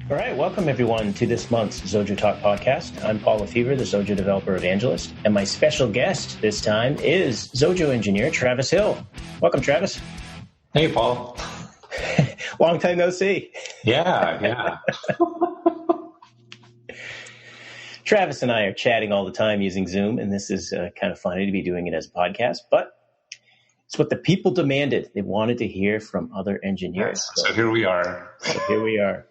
All right, welcome everyone to this month's XojoTalk podcast. I'm Paul Lefevre, the Xojo developer evangelist, and my special guest this time is Xojo engineer Travis Hill. Welcome, Travis. Hey, Paul. Long time no see. Yeah. Travis and I are chatting all the time using Zoom, and this is kind of funny to be doing it as a podcast, but it's what the people demanded. They wanted to hear from other engineers. Yes, so here we are.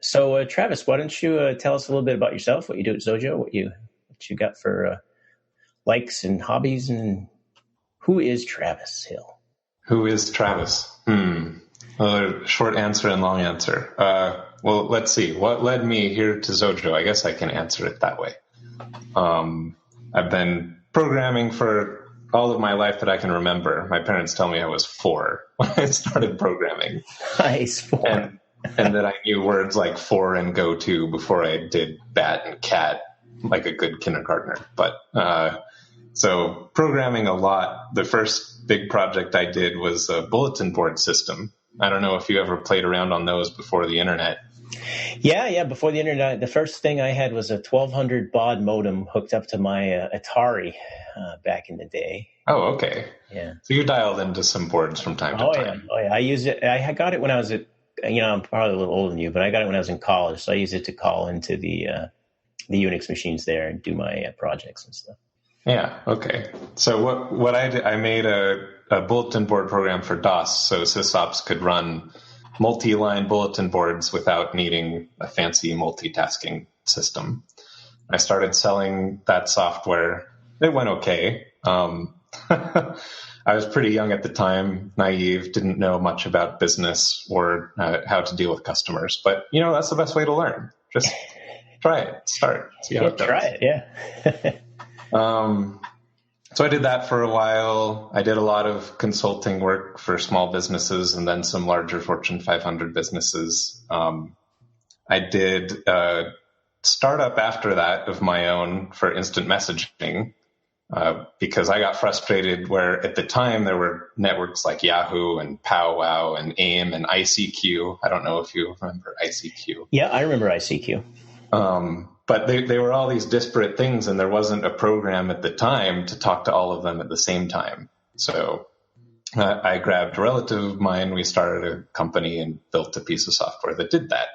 So, Travis, why don't you tell us a little bit about yourself, what you do at Xojo, what you got for likes and hobbies, and who is Travis Hill? Who is Travis? Well, short answer and long answer. Well, let's see. What led me here to Xojo? I guess I can answer it that way. I've been programming for all of my life that I can remember. My parents tell me I was 4 when I started programming. Nice, 4. And that I knew words like for and go to before I did bat and cat like a good kindergartner. But so programming a lot. The first big project I did was a bulletin board system. I don't know if you ever played around on those before the internet. Yeah. Before the internet, the first thing I had was a 1200 baud modem hooked up to my Atari back in the day. Oh, okay. Yeah. So you dialed into some boards from time to time. Oh, yeah. I used it. I got it when I was at, I'm probably a little older than you, but I got it when I was in college. So I used it to call into the Unix machines there and do my projects and stuff. Yeah. Okay. So what I did, I made a bulletin board program for DOS, so sysops could run multi-line bulletin boards without needing a fancy multitasking system. I started selling that software. It went okay. I was pretty young at the time, naive, didn't know much about business or how to deal with customers. But, that's the best way to learn. Just try it, start, see how it goes. Try it, yeah. So I did that for a while. I did a lot of consulting work for small businesses and then some larger Fortune 500 businesses. I did a startup after that of my own for instant messaging. Because I got frustrated where at the time there were networks like Yahoo and PowWow and AIM and ICQ. I don't know if you remember ICQ. Yeah, I remember ICQ. But they were all these disparate things, and there wasn't a program at the time to talk to all of them at the same time. So I grabbed a relative of mine. We started a company and built a piece of software that did that.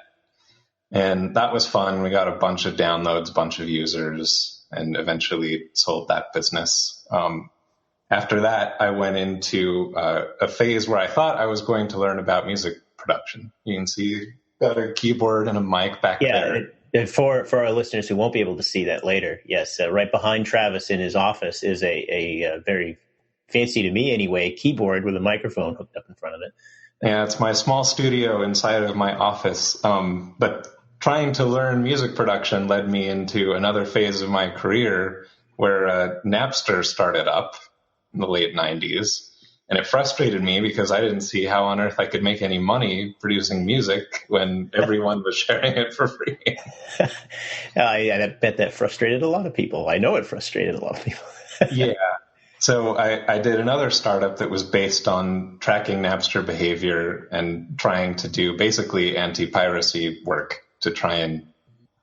And that was fun. We got a bunch of downloads, a bunch of users, and eventually sold that business. After that, I went into a phase where I thought I was going to learn about music production. You can see got a keyboard and a mic back there. Yeah, for our listeners who won't be able to see that later, yes, right behind Travis in his office is a very fancy, to me anyway, keyboard with a microphone hooked up in front of it. Yeah, it's my small studio inside of my office. But trying to learn music production led me into another phase of my career where Napster started up in the late 90s. And it frustrated me because I didn't see how on earth I could make any money producing music when everyone was sharing it for free. I bet that frustrated a lot of people. I know it frustrated a lot of people. Yeah. So I did another startup that was based on tracking Napster behavior and trying to do basically anti-piracy work to try and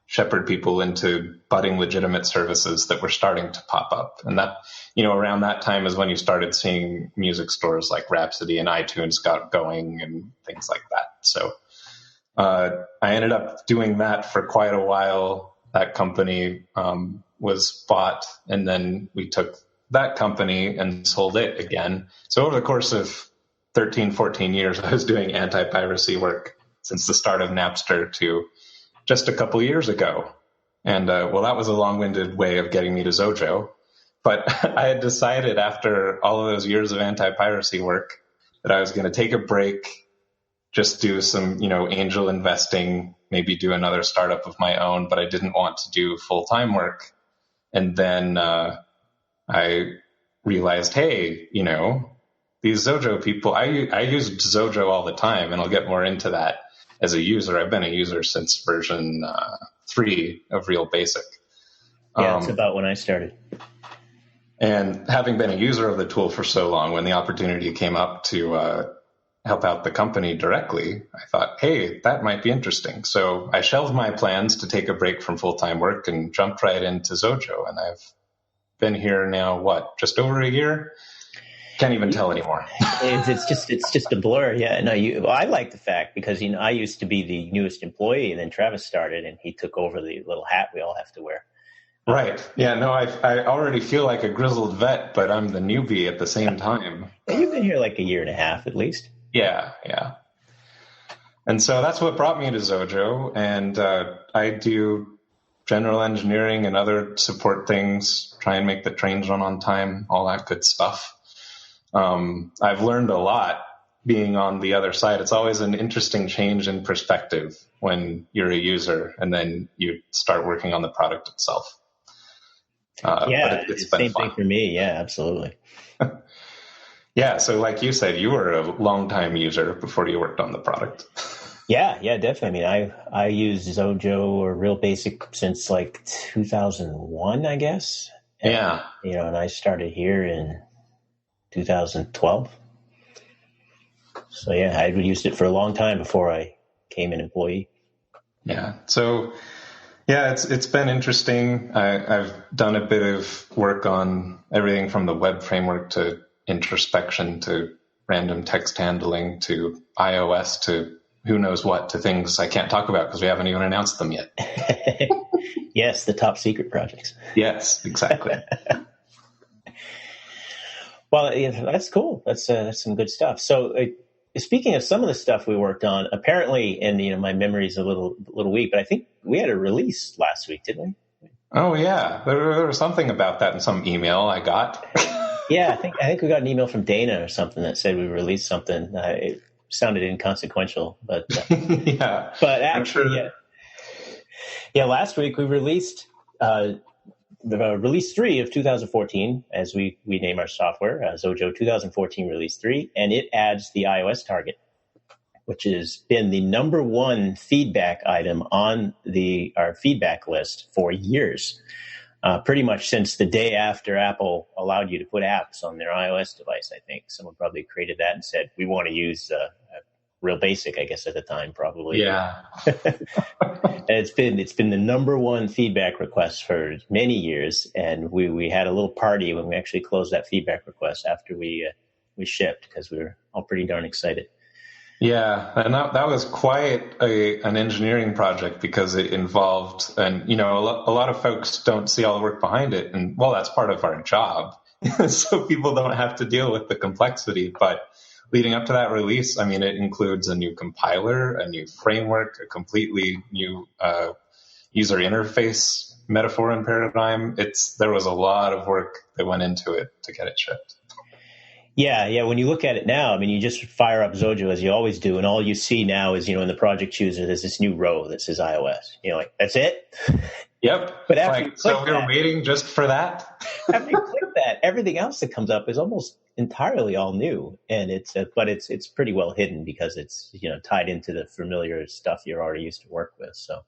shepherd people into budding legitimate services that were starting to pop up. And that, around that time is when you started seeing music stores like Rhapsody and iTunes got going and things like that. So I ended up doing that for quite a while. That company was bought, and then we took that company and sold it again. So over the course of 13, 14 years, I was doing anti-piracy work since the start of Napster to just a couple years ago. And that was a long-winded way of getting me to Xojo. But I had decided after all of those years of anti-piracy work that I was going to take a break, just do some, angel investing, maybe do another startup of my own, but I didn't want to do full-time work. And then I realized, hey, these Xojo people, I use Xojo all the time, and I'll get more into that as a user. I've been a user since version 3 of Real Basic. Yeah, it's about when I started. And having been a user of the tool for so long, when the opportunity came up to help out the company directly, I thought, hey, that might be interesting. So I shelved my plans to take a break from full-time work and jumped right into Xojo. And I've been here now, just over a year? Can't even tell anymore. It's just a blur. Yeah, no, I like the fact because, I used to be the newest employee, and then Travis started and he took over the little hat we all have to wear. Right. Yeah, no, I already feel like a grizzled vet, but I'm the newbie at the same time. You've been here like a year and a half at least. Yeah. And so that's what brought me to Xojo. And I do general engineering and other support things, try and make the trains run on time, all that good stuff. I've learned a lot being on the other side. It's always an interesting change in perspective when you're a user and then you start working on the product itself. But it's been same fun. Thing for me. Yeah, absolutely. Yeah. So like you said, you were a long-time user before you worked on the product. Yeah, definitely. I mean, I used Xojo or Real Basic since like 2001, I guess. And, and I started here in 2012. So yeah, I used it for a long time before I became an employee. Yeah. So yeah, it's been interesting. I've done a bit of work on everything from the web framework to introspection to random text handling to iOS to who knows what, to things I can't talk about because we haven't even announced them yet. Yes, the top secret projects. Yes, exactly. Well, that's cool. That's some good stuff. So speaking of some of the stuff we worked on, apparently, and my memory's a little weak, but I think we had a release last week, didn't we? Oh yeah, there was something about that in some email I got. Yeah, I think we got an email from Dana or something that said we released something. It sounded inconsequential, but yeah. But actually, yeah. Last week we released the release 3 of 2014, as we name our software, Xojo 2014 release 3, and it adds the iOS target, which has been the number one feedback item on our feedback list for years. Pretty much since the day after Apple allowed you to put apps on their iOS device, I think. Someone probably created that and said, we want to use Real Basic, I guess, at the time, probably. Yeah. And it's been the number one feedback request for many years. And we had a little party when we actually closed that feedback request after we shipped, because we were all pretty darn excited. Yeah, and that was quite an engineering project because it involved, and a lot of folks don't see all the work behind it, and well, that's part of our job, so people don't have to deal with the complexity. But leading up to that release, I mean, it includes a new compiler, a new framework, a completely new user interface metaphor and paradigm. There was a lot of work that went into it to get it shipped. Yeah. When you look at it now, I mean, you just fire up Xojo as you always do, and all you see now is, in the project chooser, there's this new row that says iOS. Like, that's it? Yep. But after so we were waiting just for that? After you click that, everything else that comes up is almost entirely all new, and but it's pretty well hidden because it's tied into the familiar stuff you're already used to work with. So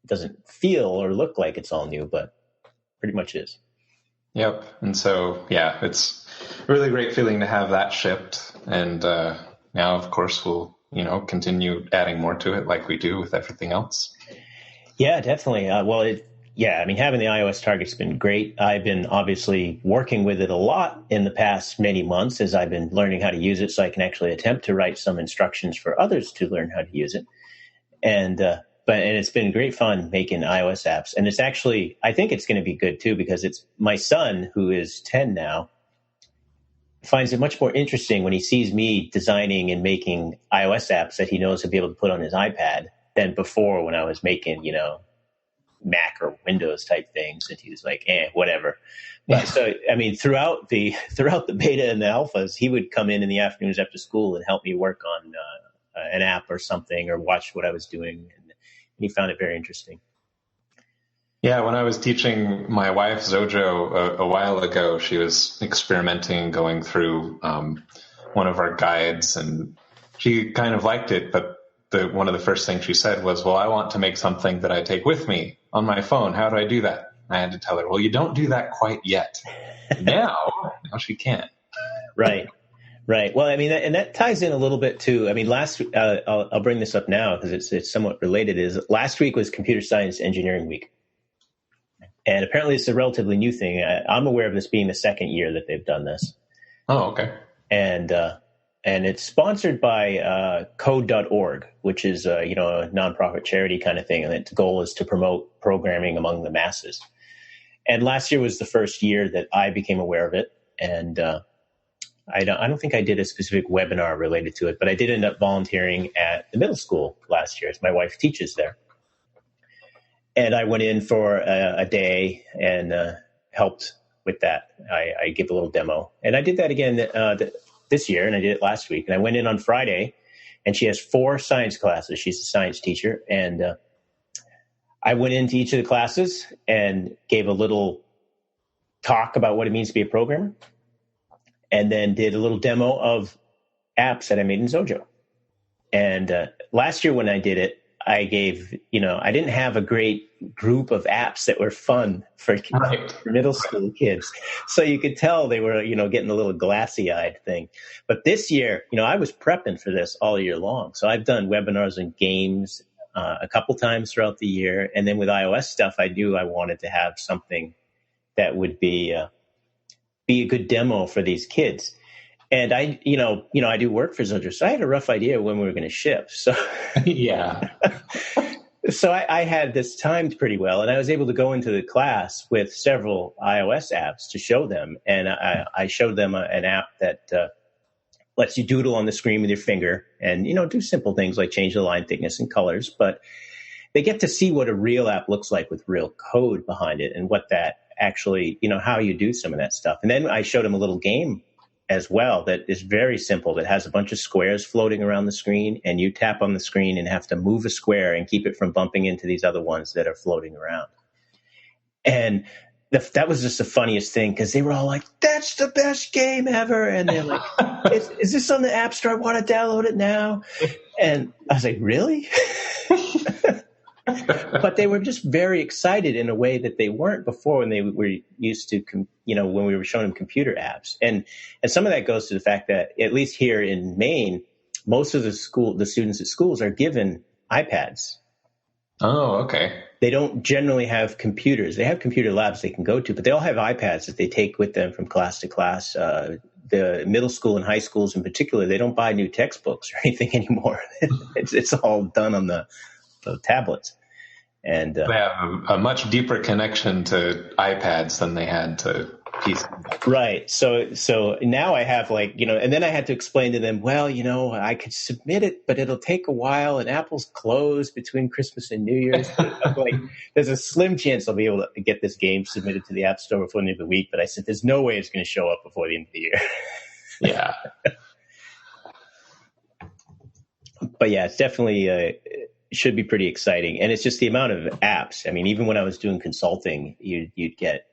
it doesn't feel or look like it's all new, but pretty much is. Yep. And so, yeah, it's a really great feeling to have that shipped. And now, of course, we'll, continue adding more to it like we do with everything else. Yeah, definitely. I mean, having the iOS target's been great. I've been obviously working with it a lot in the past many months as I've been learning how to use it so I can actually attempt to write some instructions for others to learn how to use it. And it's been great fun making iOS apps. And it's actually, I think it's going to be good too, because it's my son, who is 10 now, finds it much more interesting when he sees me designing and making iOS apps that he knows he'll be able to put on his iPad than before when I was making, Mac or Windows type things. And he was like, whatever. But so, I mean, throughout the beta and the alphas, he would come in the afternoons after school and help me work on an app or something, or watch what I was doing. And he found it very interesting. Yeah, when I was teaching my wife Xojo a while ago, she was experimenting, going through one of our guides, and she kind of liked it. But one of the first things she said was, well, I want to make something that I take with me on my phone. How do I do that? I had to tell her, well, you don't do that quite yet. Now she can. Right. Right. Well, I mean, and that ties in a little bit to, I mean, I'll bring this up now because it's somewhat related, is last week was Computer Science Engineering Week. And apparently it's a relatively new thing. I'm aware of this being the second year that they've done this. Oh, okay. And it's sponsored by code.org, which is, a nonprofit charity kind of thing. And its goal is to promote programming among the masses. And last year was the first year that I became aware of it. And I don't think I did a specific webinar related to it, but I did end up volunteering at the middle school last year, as my wife teaches there. And I went in for a day and helped with that. I gave a little demo. And I did that again this year, and I did it last week. And I went in on Friday, and she has 4 science classes. She's a science teacher. And I went into each of the classes and gave a little talk about what it means to be a programmer, and then did a little demo of apps that I made in Xojo. And last year when I did it, I didn't have a great group of apps that were fun for middle school kids. So you could tell they were, getting a little glassy-eyed thing. But this year, I was prepping for this all year long. So I've done webinars and games a couple times throughout the year. And then with iOS stuff, I knew I wanted to have something that would be a good demo for these kids. And I do work for Xojo, so I had a rough idea when we were going to ship. So yeah. So I had this timed pretty well, and I was able to go into the class with several iOS apps to show them. And I showed them an app that lets you doodle on the screen with your finger and, do simple things like change the line thickness and colors. But they get to see what a real app looks like with real code behind it and what that actually, how you do some of that stuff. And then I showed them a little game as well that is very simple, that has a bunch of squares floating around the screen, and you tap on the screen and have to move a square and keep it from bumping into these other ones that are floating around. And that was just the funniest thing, because they were all like, that's the best game ever. And they're like, is this on the App Store? I want to download it now. And I was like, really? But they were just very excited in a way that they weren't before when they were used to, when we were showing them computer apps. And some of that goes to the fact that, at least here in Maine, most of the students at schools are given iPads. Oh, okay. They don't generally have computers. They have computer labs they can go to, but they all have iPads that they take with them from class to class. The middle school and high schools in particular, they don't buy new textbooks or anything anymore. It's all done on the tablets. And they have a much deeper connection to iPads than they had to PCs. Right. So now I have and then I had to explain to them, well, I could submit it, but it'll take a while, and Apple's closed between Christmas and New Year's. There's a slim chance I'll be able to get this game submitted to the App Store before the end of the week. But I said, there's no way it's going to show up before the end of the year. Yeah. But yeah, it's definitely should be pretty exciting. And it's just the amount of apps. I mean, even when I was doing consulting, you'd get,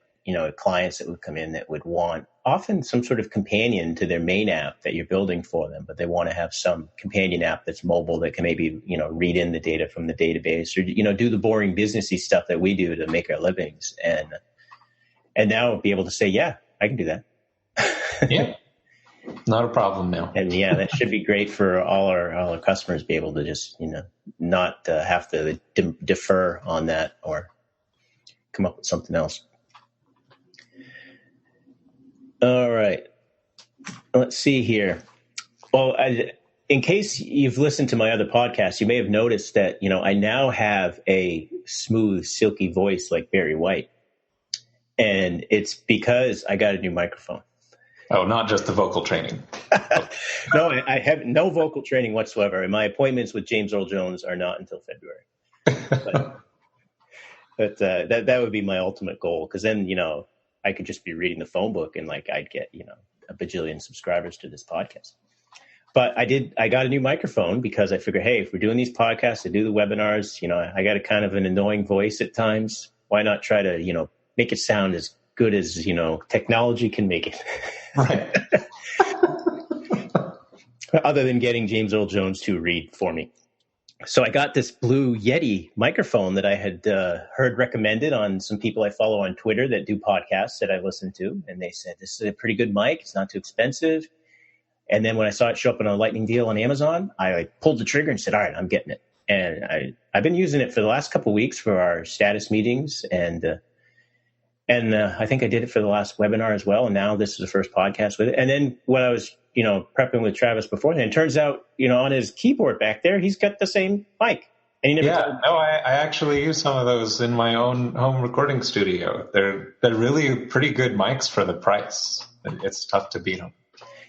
clients that would come in that would want often some sort of companion to their main app that you're building for them, but they want to have some companion app that's mobile that can maybe, read in the data from the database, or, do the boring businessy stuff that we do to make our livings. And now be able to say, yeah, I can do that. Yeah. Not a problem now. And yeah, that should be great for all our customers, be able to just, not have to defer on that or come up with something else. All right. Let's see here. Well, in case you've listened to my other podcasts, you may have noticed that, I now have a smooth, silky voice like Barry White. And it's because I got a new microphone. Oh, not just the vocal training. No, I have no vocal training whatsoever. And my appointments with James Earl Jones are not until February. But that would be my ultimate goal. Because then, I could just be reading the phone book and I'd get, a bajillion subscribers to this podcast. But I got a new microphone because I figured, hey, if we're doing these podcasts, I do the webinars, I got a kind of an annoying voice at times. Why not try to, make it sound as good as, technology can make it. Right. Other than getting James Earl Jones to read for me. So I got this Blue Yeti microphone that I had heard recommended on some people I follow on Twitter that do podcasts that I listen to. And they said, this is a pretty good mic. It's not too expensive. And then when I saw it show up in a lightning deal on Amazon, I like pulled the trigger and said, all right, I'm getting it. And I've been using it for the last couple of weeks for our status meetings. And I think I did it for the last webinar as well. And now this is the first podcast with it. And then when I was, prepping with Travis beforehand, it turns out, on his keyboard back there, he's got the same mic. And he never I actually use some of those in my own home recording studio. They're really pretty good mics for the price. It's tough to beat them.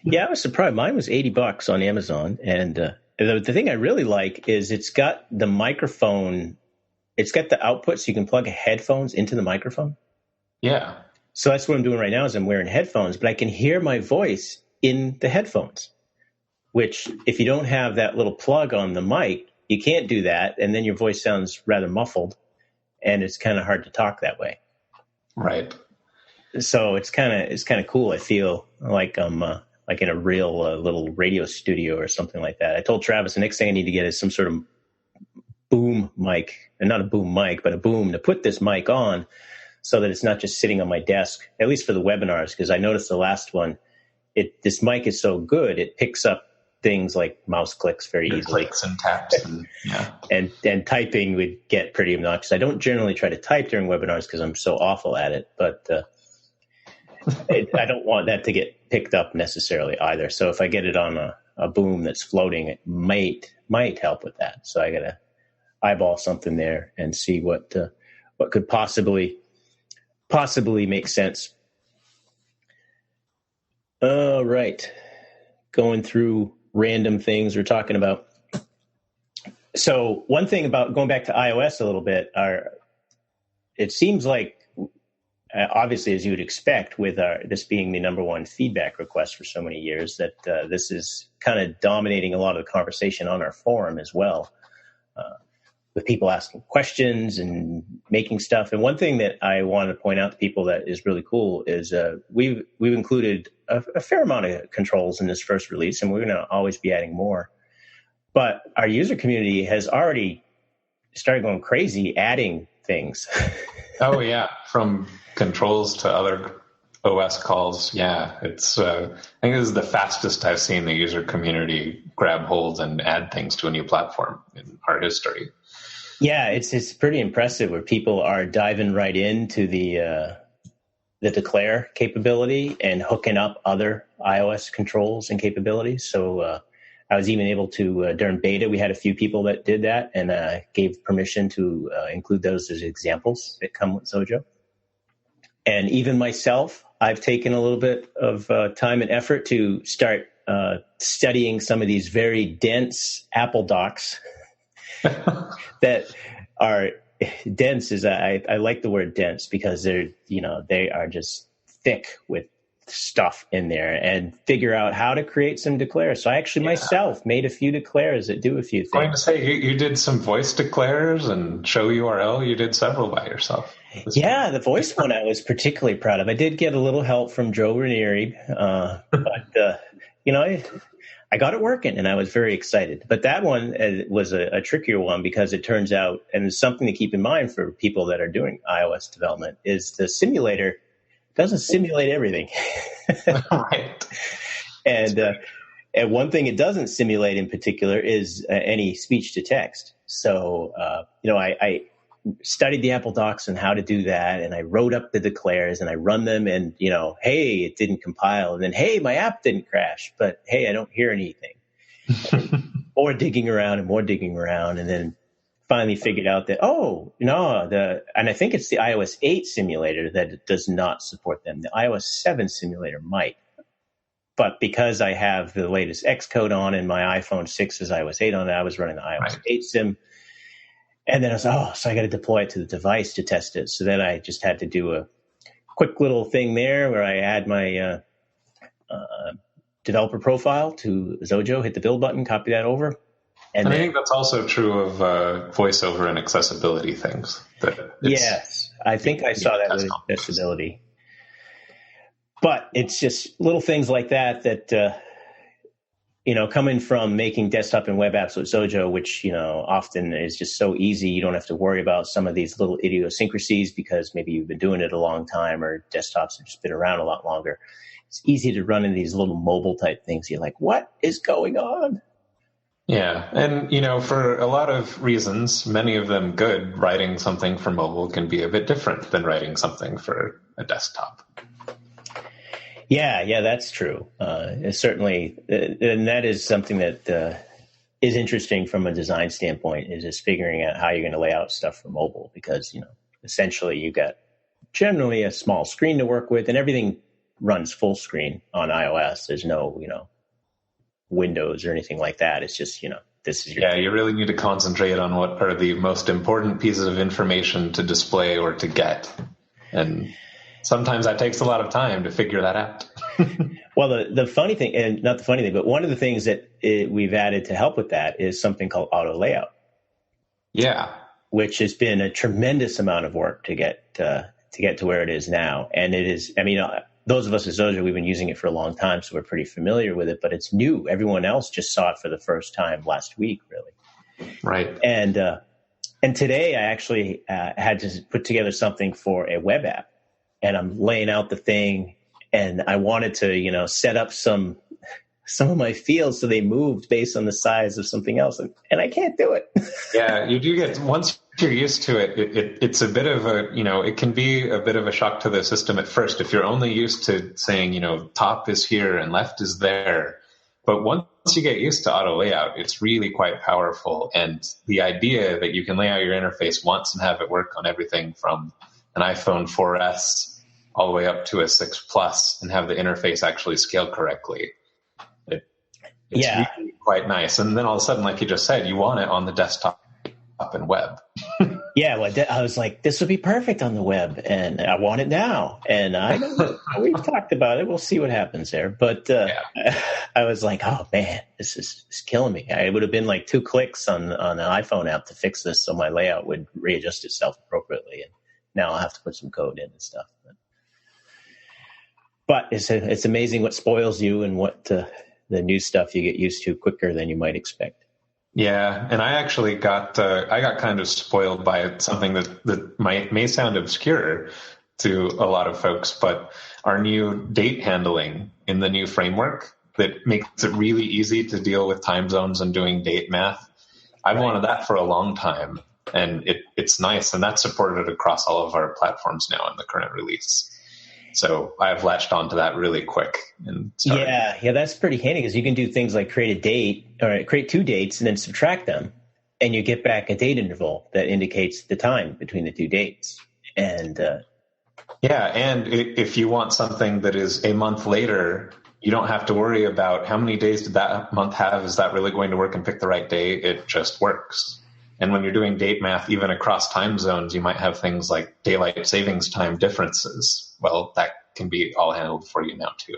Yeah, I was surprised. Mine was $80 on Amazon. And the thing I really like is it's got the microphone. It's got the output so you can plug headphones into the microphone. Yeah. So that's what I'm doing right now is I'm wearing headphones, but I can hear my voice in the headphones, which if you don't have that little plug on the mic, you can't do that. And then your voice sounds rather muffled and it's kind of hard to talk that way. Right. So it's kind of cool. I feel like I'm like in a real little radio studio or something like that. I told Travis the next thing I need to get is some sort of boom mic, and not a boom mic, but a boom to put this mic on so that it's not just sitting on my desk, at least for the webinars. Because I noticed the last one, this mic is so good, it picks up things like mouse clicks very easily. Clicks and taps. And typing would get pretty obnoxious. I don't generally try to type during webinars because I'm so awful at it, but I don't want that to get picked up necessarily either. So if I get it on a boom that's floating, it might help with that. So I got to eyeball something there and see what could possibly make sense. All right. Going through random things we're talking about. So one thing about going back to iOS a little bit, it seems like, obviously, as you would expect, with this being the number one feedback request for so many years, that this is kind of dominating a lot of the conversation on our forum as well, with people asking questions and making stuff. And one thing that I want to point out to people that is really cool is we've included a fair amount of controls in this first release, and we're going to always be adding more. But our user community has already started going crazy adding things. Oh, yeah. From controls to other OS calls. Yeah. It's, I think this is the fastest I've seen the user community grab hold and add things to a new platform in our history. Yeah, it's pretty impressive where people are diving right into the declare capability and hooking up other iOS controls and capabilities. So I was even able to, during beta, we had a few people that did that and gave permission to include those as examples that come with Xojo. And even myself, I've taken a little bit of time and effort to start studying some of these very dense Apple docs that are dense. I like the word dense because they are just thick with stuff in there, and figure out how to create some declares. So I actually myself made a few declares that do a few things. I'm going to say you did some voice declares and show URL. You did several by yourself. Yeah, the voice one I was particularly proud of. I did get a little help from Joe Ranieri, but I got it working, and I was very excited. But that one was a trickier one because it turns out, and it's something to keep in mind for people that are doing iOS development, is the simulator doesn't simulate everything. Right. And one thing it doesn't simulate in particular is any speech to text. So, I studied the Apple docs and how to do that. And I wrote up the declares and I run them and, hey, it didn't compile. And then, hey, my app didn't crash, but hey, I don't hear anything. More digging around and more digging around. And then finally figured out that, and I think it's the iOS 8 simulator that does not support them. The iOS 7 simulator might. But because I have the latest Xcode on and my iPhone 6 is iOS 8 on it, I was running the iOS 8 sim. And then I was, so I got to deploy it to the device to test it. So then I just had to do a quick little thing there where I add my developer profile to Xojo, hit the build button, copy that over. And I think that's also true of voiceover and accessibility things. Yes, I think I saw that with accessibility. But it's just little things like that coming from making desktop and web apps with Xojo, which, often is just so easy. You don't have to worry about some of these little idiosyncrasies because maybe you've been doing it a long time or desktops have just been around a lot longer. it's easy to run into these little mobile type things. You're like, what is going on? Yeah. And, for a lot of reasons, many of them good, writing something for mobile can be a bit different than writing something for a desktop. Yeah, that's true. It's certainly, and that is something that is interesting from a design standpoint, is just figuring out how you're going to lay out stuff for mobile, because, essentially you've got generally a small screen to work with, and everything runs full screen on iOS. There's no, windows or anything like that. It's just, this is your... Yeah, you really need to concentrate on what are the most important pieces of information to display or to get. And sometimes that takes a lot of time to figure that out. Well, the funny thing, and not the funny thing, but one of the things that we've added to help with that is something called auto layout. Yeah. Which has been a tremendous amount of work to get to where it is now. And it is, those of us at Xojo, we've been using it for a long time, so we're pretty familiar with it, but it's new. Everyone else just saw it for the first time last week, really. Right. And today I actually had to put together something for a web app, and I'm laying out the thing, and I wanted to, set up some of my fields so they moved based on the size of something else, and I can't do it. Yeah, you do get, once you're used to it, it's a bit of a, it can be a bit of a shock to the system at first if you're only used to saying, top is here and left is there. But once you get used to auto layout, it's really quite powerful. And the idea that you can lay out your interface once and have it work on everything from an iPhone 4S all the way up to a 6 Plus and have the interface actually scale correctly. It's really quite nice. And then all of a sudden, like you just said, you want it on the desktop and web. Yeah, well, I was like, this would be perfect on the web, and I want it now. And I know we've talked about it. We'll see what happens there. But I was like, oh, man, this is killing me. It would have been like 2 clicks on an iPhone app to fix this so my layout would readjust itself appropriately. And now I'll have to put some code in and stuff. But it's amazing what spoils you and what the new stuff you get used to quicker than you might expect. Yeah, and I actually got kind of spoiled by something that may sound obscure to a lot of folks, but our new date handling in the new framework that makes it really easy to deal with time zones and doing date math. I've wanted that for a long time, and it's nice, and that's supported across all of our platforms now in the current release. So I've latched onto that really quick. And yeah, that's pretty handy, because you can do things like create a date or create 2 dates and then subtract them, and you get back a date interval that indicates the time between the 2 dates. And and if you want something that is a month later, you don't have to worry about how many days did that month have. Is that really going to work, and pick the right day? It just works. And when you're doing date math, even across time zones, you might have things like daylight savings time differences. Well, that can be all handled for you now, too.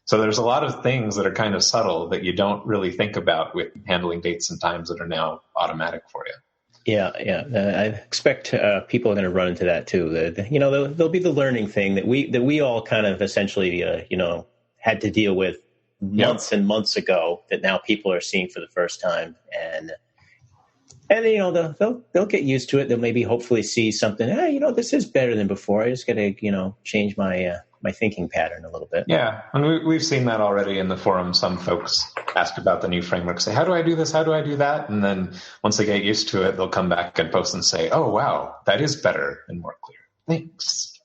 So there's a lot of things that are kind of subtle that you don't really think about with handling dates and times that are now automatic for you. Yeah. I expect people are going to run into that, too. There'll be the learning thing that we all kind of essentially, had to deal with months and months ago that now people are seeing for the first time. And they'll get used to it. They'll maybe hopefully see something. This is better than before. I just got to change my thinking pattern a little bit. Yeah, and we've seen that already in the forum. Some folks ask about the new framework, say, "How do I do this? How do I do that?" And then once they get used to it, they'll come back and post and say, "Oh, wow, that is better and more clear. Thanks."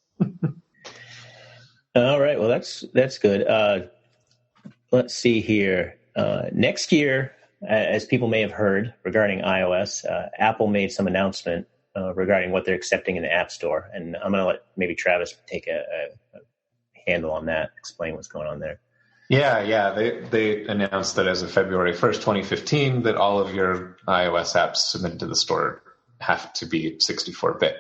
All right. Well, that's good. Let's see here. Next year, as people may have heard regarding iOS, Apple made some announcement regarding what they're accepting in the App Store. And I'm going to let maybe Travis take a handle on that, explain what's going on there. Yeah. They announced that as of February 1st, 2015, that all of your iOS apps submitted to the store have to be 64-bit.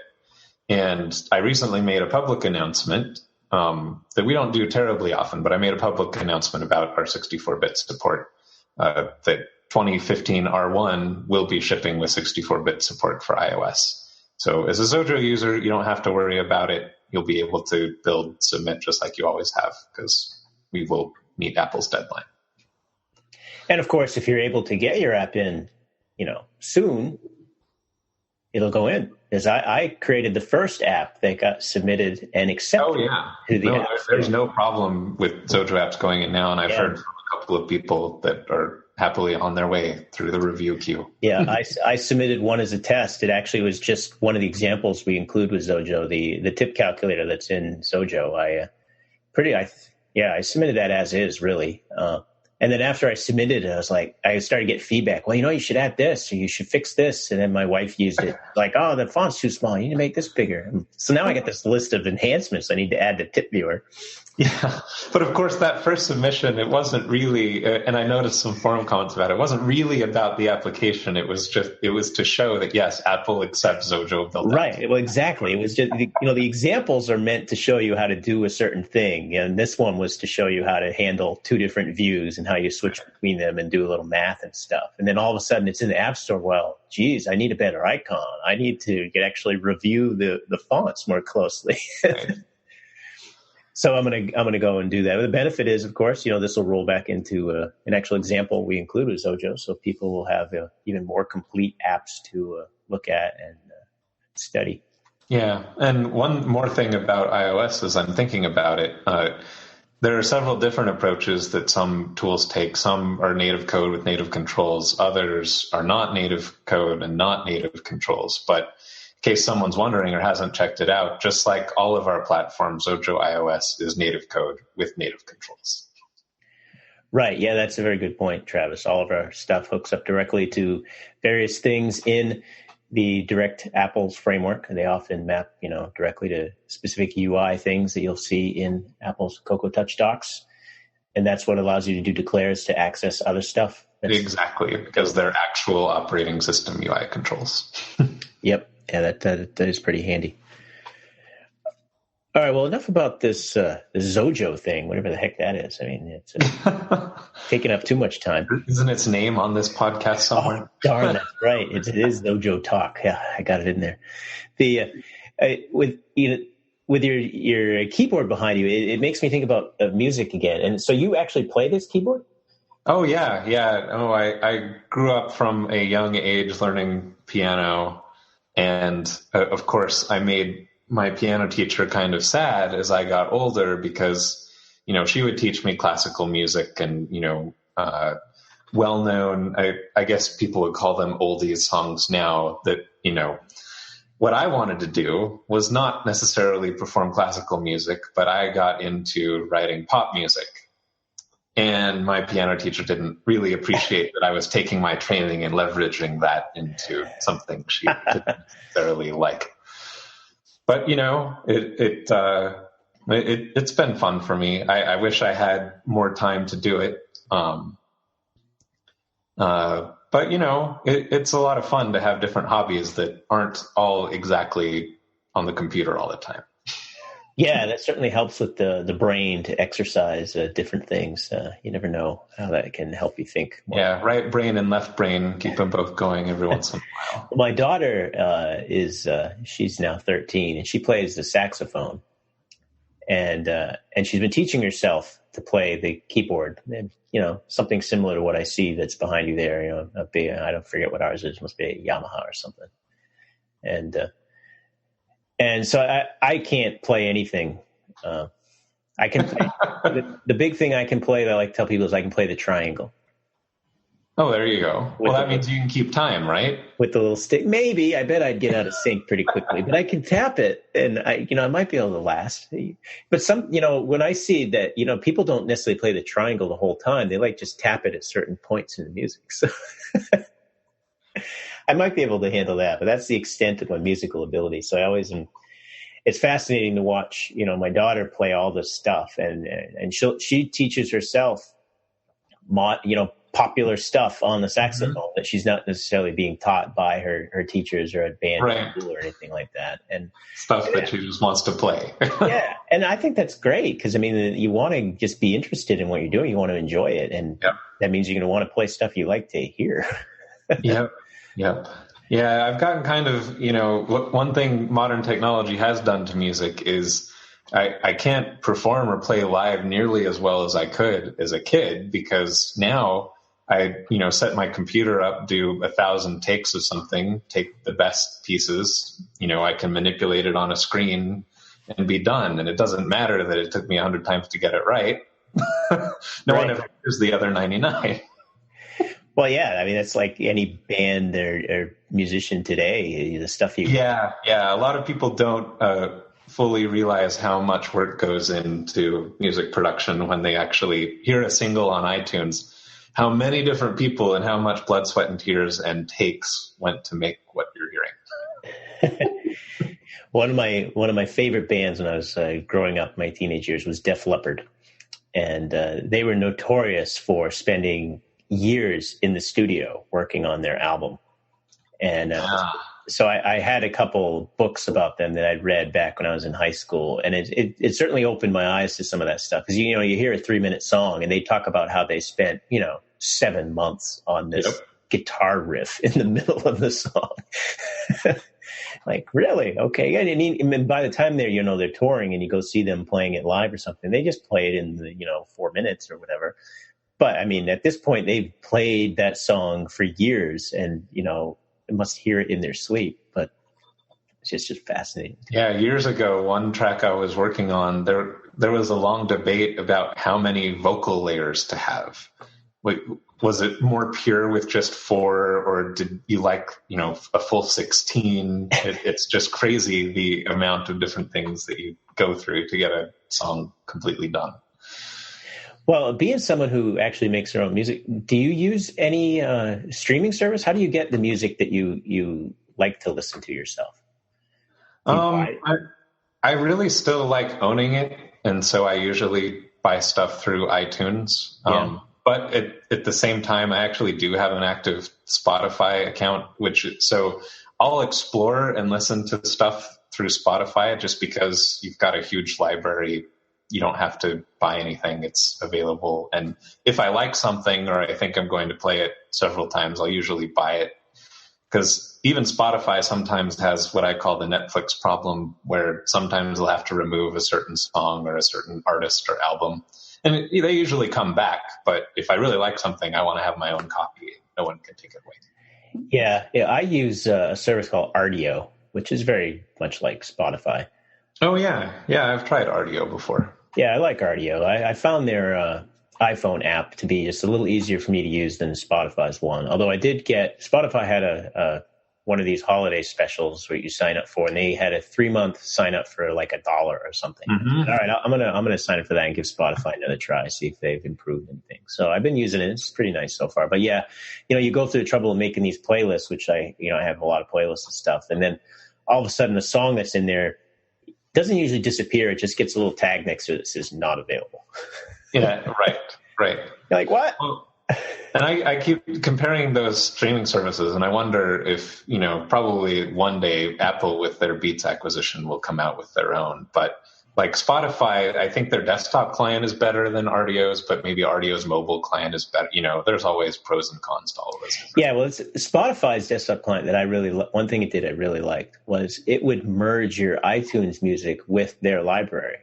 And I recently made a public announcement that we don't do terribly often, but I made a public announcement about our 64-bit support that 2015 R1 will be shipping with 64-bit support for iOS. So as a Xojo user, you don't have to worry about it. You'll be able to build, submit just like you always have, because we will meet Apple's deadline. And of course, if you're able to get your app in, soon, it'll go in. because I created the first app that got submitted and accepted. Oh yeah, to the app. There's no problem with Xojo apps going in now, and I've heard from a couple of people that are happily on their way through the review queue. Yeah, I submitted one as a test. It actually was just one of the examples we include with Xojo, the tip calculator that's in Xojo. I submitted that as is, really. And then after I submitted it, I started to get feedback. Well, you should add this, or you should fix this. And then my wife used it. Like, oh, the font's too small. You need to make this bigger. So now I get this list of enhancements I need to add to Tip Viewer. Yeah, but of course that first submission, it wasn't really, and I noticed some forum comments about it, wasn't really about the application. It was to show that, yes, Apple accepts Xojo built. Right. Well, exactly. It was just, the examples are meant to show you how to do a certain thing. And this one was to show you how to handle two different views and how you switch between them and do a little math and stuff. And then all of a sudden it's in the App Store. Well, geez, I need a better icon. I need to actually review the fonts more closely. Right. So I'm gonna go and do that. The benefit is, of course, this will roll back into an actual example we include with Xojo, so people will have even more complete apps to look at and study. Yeah, and one more thing about iOS as I'm thinking about it, there are several different approaches that some tools take. Some are native code with native controls. Others are not native code and not native controls. But in case someone's wondering or hasn't checked it out, just like all of our platforms, Xojo iOS is native code with native controls. Right. Yeah, that's a very good point, Travis. All of our stuff hooks up directly to various things in the direct Apple's framework. They often map, directly to specific UI things that you'll see in Apple's Cocoa Touch docs. And that's what allows you to do declares to access other stuff. Exactly, because they're actual operating system UI controls. Yep. Yeah, that is pretty handy. All right, well, enough about this Xojo thing, whatever the heck that is. I mean, it's taking up too much time. Isn't its name on this podcast somewhere? Oh, darn, that's right. It is XojoTalk. Yeah, I got it in there. With your keyboard behind you, it makes me think about music again. And so you actually play this keyboard? Oh, yeah. Oh, I grew up from a young age learning piano. And of course, I made my piano teacher kind of sad as I got older because, she would teach me classical music and, well-known, I guess people would call them oldies songs now that, what I wanted to do was not necessarily perform classical music, but I got into writing pop music. And my piano teacher didn't really appreciate that I was taking my training and leveraging that into something she didn't necessarily like. But, it's been fun for me. I wish I had more time to do it. But, it's a lot of fun to have different hobbies that aren't all exactly on the computer all the time. Yeah, that certainly helps with the brain to exercise different things. You never know how that can help you think more. Yeah, right brain and left brain, keep them both going every once in a while. My daughter she's now 13, and she plays the saxophone. And she's been teaching herself to play the keyboard. And, something similar to what I see that's behind you there. I don't forget what ours is. It must be a Yamaha or something. And so I can't play anything. I can play, the big thing I can play that I like to tell people is I can play the triangle. Oh, there you go. Well, that means you can keep time, right? With the little stick. Maybe. I bet I'd get out of sync pretty quickly, but I can tap it and I might be able to last. But when I see that, people don't necessarily play the triangle the whole time. They just tap it at certain points in the music. So I might be able to handle that, but that's the extent of my musical ability. So I always am. It's fascinating to watch, my daughter play all this stuff, and she teaches herself, popular stuff on the saxophone that she's not necessarily being taught by her teachers or at band school or anything like that, and stuff that she just wants to play. Yeah, and I think that's great because you want to just be interested in what you're doing, you want to enjoy it, and that means you're going to want to play stuff you like to hear. Yep. Yeah, I've gotten kind of, one thing modern technology has done to music is I can't perform or play live nearly as well as I could as a kid because now I set my computer up, do 1,000 takes of something, take the best pieces, I can manipulate it on a screen and be done. And it doesn't matter that it took me 100 times to get it right. No one ever hears the other 99. Well, yeah, I mean, it's like any band or musician today, the stuff you... Yeah. A lot of people don't fully realize how much work goes into music production when they actually hear a single on iTunes. How many different people and how much blood, sweat, and tears and takes went to make what you're hearing. One of my favorite bands when I was growing up, my teenage years, was Def Leppard. And they were notorious for spending years in the studio working on their album. And so I had a couple books about them that I'd read back when I was in high school. And it certainly opened my eyes to some of that stuff. Because, you hear a 3-minute song and they talk about how they spent, 7 months on this guitar riff in the middle of the song. Like, really? Okay. And by the time they're touring and you go see them playing it live or something, they just play it in the, 4 minutes or whatever. But I mean, at this point, they've played that song for years and, they must hear it in their sleep. But it's just fascinating. Yeah. Years ago, one track I was working on, there was a long debate about how many vocal layers to have. Was it more pure with just 4, or did you like, a full 16? It's just crazy the amount of different things that you go through to get a song completely done. Well, being someone who actually makes their own music, do you use any streaming service? How do you get the music that you like to listen to yourself? I really still like owning it, and so I usually buy stuff through iTunes. Yeah. But at the same time, I actually do have an active Spotify account, so I'll explore and listen to stuff through Spotify just because you've got a huge library. You don't have to buy anything. It's available. And if I like something or I think I'm going to play it several times, I'll usually buy it. Because even Spotify sometimes has what I call the Netflix problem, where sometimes they'll have to remove a certain song or a certain artist or album. And they usually come back. But if I really like something, I want to have my own copy. No one can take it away. Yeah. I use a service called Rdio, which is very much like Spotify. Oh, yeah. Yeah, I've tried Rdio before. Yeah, I like Rdio. I found their iPhone app to be just a little easier for me to use than Spotify's one. Although I did Spotify had a one of these holiday specials where you sign up for, and they had a 3-month sign up for like $1 or something. Mm-hmm. All right, I'm gonna sign up for that and give Spotify another try, see if they've improved anything. So I've been using it; it's pretty nice so far. But yeah, you go through the trouble of making these playlists, which I have a lot of playlists and stuff, and then all of a sudden the song that's in there doesn't usually disappear. It just gets a little tag next to it that says not available. Yeah, right. You're like, what? Well, and I keep comparing those streaming services, and I wonder if, probably one day Apple with their Beats acquisition will come out with their own. But like Spotify, I think their desktop client is better than Rdio's, but maybe Rdio's mobile client is better. There's always pros and cons to all of this. Yeah, well, it's Spotify's desktop client that one thing it did I really liked was it would merge your iTunes music with their library.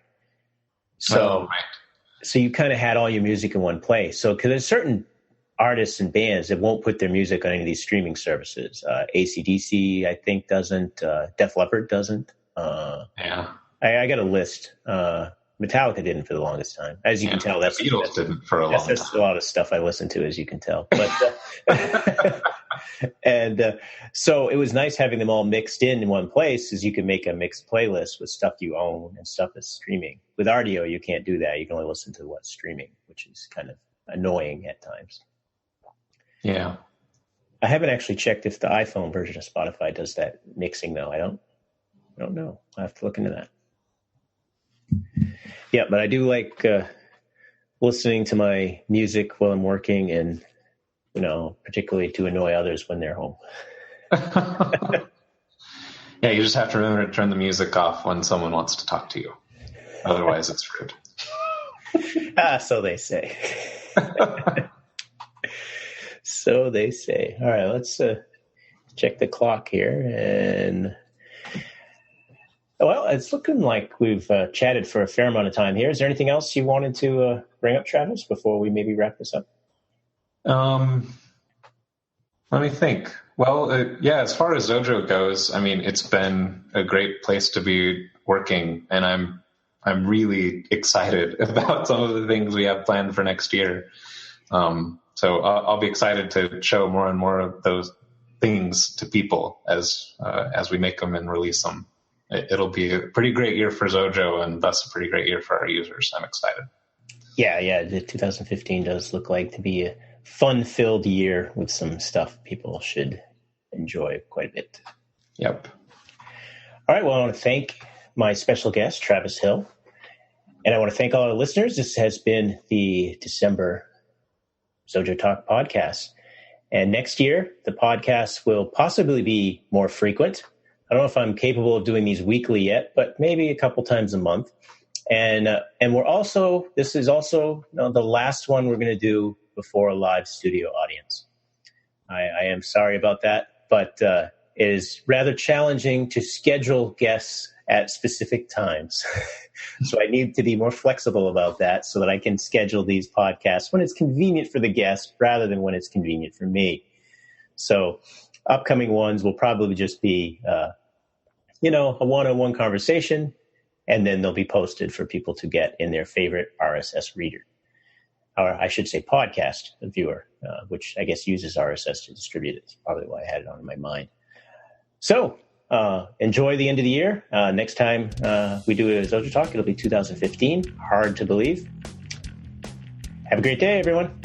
So, So you kind of had all your music in one place. So because there's certain artists and bands that won't put their music on any of these streaming services. AC/DC, I think, doesn't. Def Leppard doesn't. Yeah. I got a list. Metallica didn't for the longest time. As you can tell, that's Beatles didn't for a long time. That's a lot of stuff I listen to, as you can tell. But and so it was nice having them all mixed in one place, because you can make a mixed playlist with stuff you own and stuff that's streaming. With Rdio, you can't do that. You can only listen to what's streaming, which is kind of annoying at times. Yeah. I haven't actually checked if the iPhone version of Spotify does that mixing, though. I don't know. I have to look into that. Yeah, but I do like listening to my music while I'm working, and particularly to annoy others when they're home. Yeah, you just have to remember to turn the music off when someone wants to talk to you. Otherwise, it's rude. So they say. So they say. All right, let's check the clock here. And, well, it's looking like we've chatted for a fair amount of time here. Is there anything else you wanted to bring up, Travis, before we maybe wrap this up? Let me think. Well, yeah, as far as Xojo goes, I mean, it's been a great place to be working, and I'm really excited about some of the things we have planned for next year. So I'll be excited to show more and more of those things to people as we make them and release them. It'll be a pretty great year for Xojo, and thus a pretty great year for our users. I'm excited. Yeah. The 2015 does look like to be a fun-filled year with some stuff people should enjoy quite a bit. Yep. All right. Well, I want to thank my special guest, Travis Hill. And I want to thank all our listeners. This has been the December XojoTalk podcast. And next year, the podcast will possibly be more frequent. I don't know if I'm capable of doing these weekly yet, but maybe a couple times a month. And this is also the last one we're going to do before a live studio audience. I am sorry about that, but it is rather challenging to schedule guests at specific times. So I need to be more flexible about that so that I can schedule these podcasts when it's convenient for the guest rather than when it's convenient for me. So upcoming ones will probably just be, a one-on-one conversation, and then they'll be posted for people to get in their favorite RSS reader. Or I should say podcast viewer, which I guess uses RSS to distribute it. That's probably why I had it on my mind. So enjoy the end of the year. Next time we do a XojoTalk, it'll be 2015. Hard to believe. Have a great day, everyone.